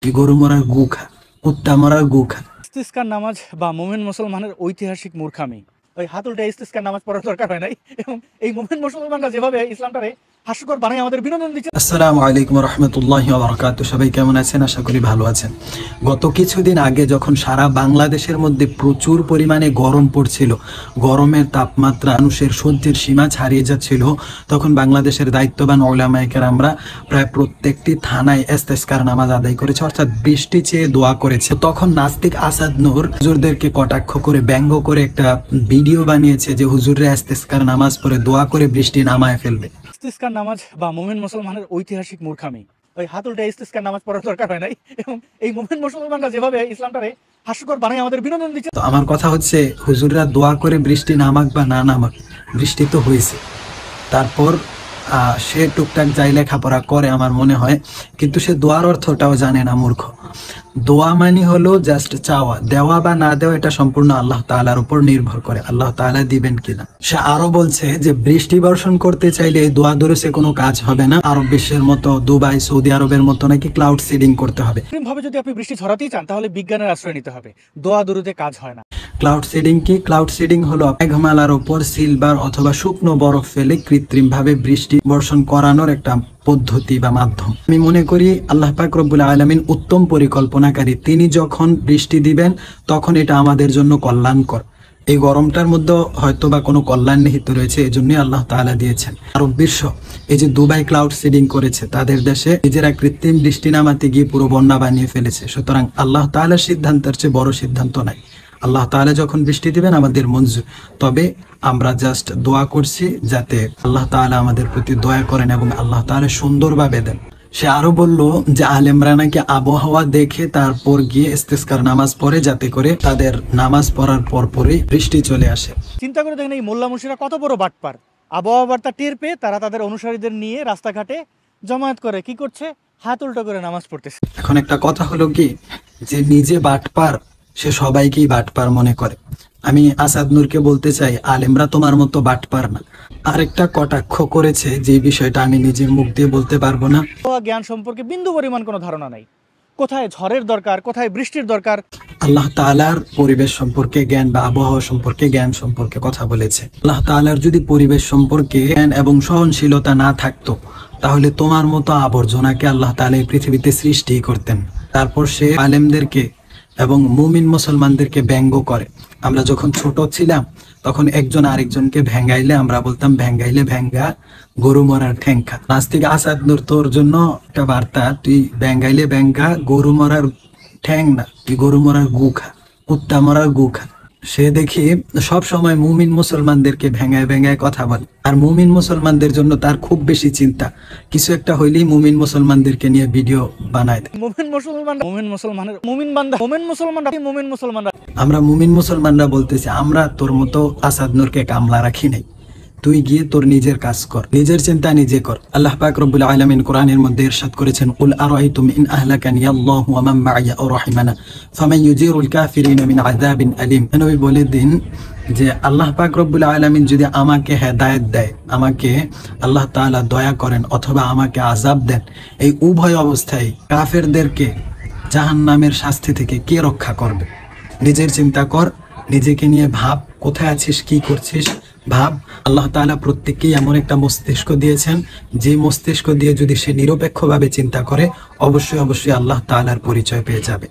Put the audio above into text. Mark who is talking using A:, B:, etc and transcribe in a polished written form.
A: গরু মরার গু খা, কুত্তা মরার গু খা।
B: ইস্তিসকার নামাজ বা মুমিন মুসলমানের ঐতিহাসিক মূর্খামি। ওই হাত উল্টে ইস্তিসকার নামাজ পড়ার দরকার হয় নাই। এবং এই মুমিন মুসলমানরা যেভাবে ইসলামটারে হাস্যকর বানায় আমাদের বিনোদন দিচ্ছে।
A: আসসালামু আলাইকুম রহমতুল্লাহি ওয়া বারাকাতুহু। সবাই কেমন আছেন? আশা করি ভালো আছেন। গত কিছুদিন আগে যখন সারা বাংলাদেশের মধ্যে প্রচুর পরিমাণে গরম পড়ছিল, গরমের তাপমাত্রা মানুষের সহ্যের সীমা ছাড়িয়ে যাচ্ছিল, তখন বাংলাদেশের দায়িত্ববান উলামায়ে কেরামরা প্রায় প্রত্যেকটি থানায় ইস্তিসকার নামাজ আদায় করেছে, অর্থাৎ বৃষ্টি চেয়ে দোয়া করেছে। তখন নাস্তিক আসাদ নূর হুজুরদেরকে কটাক্ষ করে ব্যঙ্গ করে একটা ভিডিও বানিয়েছে যে হুজুররা ইস্তিসকার নামাজ পড়ে দোয়া করে বৃষ্টি নামায় ফেলবে।
B: ইস্তিসকার নামাজ বা মুমিন মুসলমানের ঐতিহাসিক মূর্খামি। ওই হাত উল্টে ইস্তিসকার নামাজ পড়ার দরকার হয় নাই। এবং এই মুমিন মুসলমানরা যেভাবে ইসলামটারে হাস্যকর বানায় আমাদের বিনোদন দিচ্ছে।
A: তো আমার কথা হচ্ছে, হুজুররা দোয়া করে বৃষ্টি নামাক বা না নামাক, বৃষ্টি তো হয়েছে। তারপর সে টুকটাক যাই লেখাপড়া করে আমার মনে হয়, কিন্তু সে দোয়ার অর্থটাও জানে না, মূর্খ। দোয়া মানে হলো জাস্ট চাওয়া, দেওয়া বা না দেওয়া এটা সম্পূর্ণ আল্লাহ তাআলার উপর নির্ভর করে, আল্লাহ তাআলা দিবেন কিনা। সে আরো বলছে যে বৃষ্টি বর্ষণ করতে চাইলে এই দোয়া ধরে সে কোনো কাজ হবে না, আরব বিশ্বের মতো দুবাই সৌদি আরবের মতো নাকি ক্লাউড সিডিং করতে হবে।
B: ভাবে যদি আপনি বৃষ্টি ঝরাতেই চান তাহলে বিজ্ঞানের আশ্রয় নিতে হবে, দোয়া দরুদে কাজ হয় না।
A: ক্লাউড সিডিং কি? ক্লাউড সিডিং হলো মেঘমালার উপর সিলভার অথবা শুকনো বরফ ফেলে কৃত্রিমভাবে বৃষ্টি বর্ষণ করানোর একটা পদ্ধতি বা মাধ্যম। আমি মনে করি আল্লাহ পাক রব্বুল আলামিন উত্তম পরিকল্পনাকারী। তিনি যখন বৃষ্টি দিবেন তখন এটা আমাদের জন্য কল্যাণকর। এই গরমটার মধ্যে হয়তো বা কোনো কল্যাণ নিহিত রয়েছে, এই জন্যই আল্লাহ তাআলা দিয়েছেন। আরব বিশ্ব এই যে দুবাই ক্লাউড সিডিং করেছে, তাদের দেশে নিজেরা কৃত্রিম বৃষ্টি নামাতে গিয়ে পুরো বন্যা বানিয়ে ফেলেছে। সুতরাং আল্লাহ তাআলার সিদ্ধান্তের চেয়ে বড় সিদ্ধান্ত নাই। আল্লাহ তাআলা যখন বৃষ্টি দিবেন আমাদের মঞ্জুর, তবে আমরা জাস্ট দোয়া করছি যাতে আল্লাহ তাআলা আমাদের প্রতি দয়া করেন এবং আল্লাহ তাআলা সুন্দরভাবে দেন। সে আরো বলল যে আলেমরা নাকি আবহাওয়া দেখে তারপর গিয়ে ইস্তিসকার নামাজ পড়ে, যাতে করে তাদের নামাজ পড়ার পরপরই বৃষ্টি চলে আসে।
B: চিন্তা করে দেখেন এই মোল্লা মুন্সিরা কত বড় বাটপার। আবহাওয়া বার্তা টের পেয়ে তারা তাদের অনুসারীদের নিয়ে রাস্তাঘাটে জমায়েত করে কি করছে, হাত উল্টো করে নামাজ পড়তেছে।
A: এখন একটা কথা হলো কি, যে নিজে বাটপার সে সবাইকেই বাটপার মনে করে। আমি আসাদ নূরকে বলতে চাই, আলেমরা তোমার মতো বাটপার না। আরেকটা কটাক্ষ করেছে যে বিষয়টা আমি নিজের মুখ দিয়ে বলতে পারবো না।
B: জ্ঞান সম্পর্কে বিন্দু পরিমাণ কোনো ধারণা নাই, কোথায় ঝড়ের দরকার, কোথায় বৃষ্টির দরকার।
A: আল্লাহ তাআলার পরিবেশ সম্পর্কে জ্ঞান বা আবহাওয়া সম্পর্কে জ্ঞান সম্পর্কে কথা বলেছে। আল্লাহ তাআলার যদি পরিবেশ সম্পর্কে জ্ঞান এবং সহনশীলতা না থাকতো, তাহলে তোমার মতো আবর্জনাকে আল্লাহ তাআলা এই পৃথিবীতে সৃষ্টি করতেন। তারপর সে আলেমদেরকে এবং মুমিন মুসলমানদেরকে ব্যঙ্গ করে। আমরা যখন ছোট ছিলাম তখন একজন আরেকজনকে ভেঙ্গাইলে আমরা বলতাম ভেঙ্গাইলে ভেঙ্গা গরু মরার ঠ্যাংখা। নাস্তিক আসাদ নূর, তোর জন্য একটা বার্তা, তুই ভেঙ্গাইলে ভেঙ্গা গরু মরার ঠ্যাং না, তুই গরু মরার গু খা, কুত্তা মরার গু খা। সে দেখি সব সময় মুমিন মুসলমানদেরকে ভেঙ্গায় ভেঙ্গায় কথা বলে, আর মুমিন মুসলমানদের জন্য তার খুব বেশি চিন্তা। কিছু একটা হইলেই মুমিন মুসলমানদেরকে নিয়ে ভিডিও বানায় দেয়। আমরা মুমিন মুসলমানরা বলতেছি, আমরা তোর মতো আসাদ নূরকে কামলা রাখি নাই। তুই গিয়ে তোর নিজের কাজ কর, নিজের চিন্তা নিজে কর। আল্লাহ পাক রব্বুল আলামিন কোরআনের মধ্যে ইরশাদ করেছেন, কুল আরাইতুম ইন আহলাকানি আল্লাহু ওয়া মান মা'ইয়া আও রাহিমানা ফামান ইউজিরুল কাফিরিনা মিন আযাবিন আলিম। নবী বলে দিন যে আল্লাহ পাক রব্বুল আলামিন যদি আমাকে হেদায়েত দেয়, আমাকে আল্লাহ তাআলা দয়া করেন, অথবা আমাকে আযাব দেন, এই উভয় অবস্থায় কাফেরদেরকে জাহান্নামের শাস্তি থেকে কে রক্ষা করবে? নিজের চিন্তা কর, নিজেকে নিয়ে ভাব, কোথায় আছিস, কি করছিস ভাব। আল্লাহ তাআলা প্রত্যেককেই এমন একটা মস্তিষ্ক দিয়েছেন, যে মস্তিষ্ক দিয়ে যদি সে নিরপেক্ষভাবে চিন্তা করে, অবশ্যই অবশ্যই আল্লাহ তাআলার পরিচয় পেয়ে যাবে।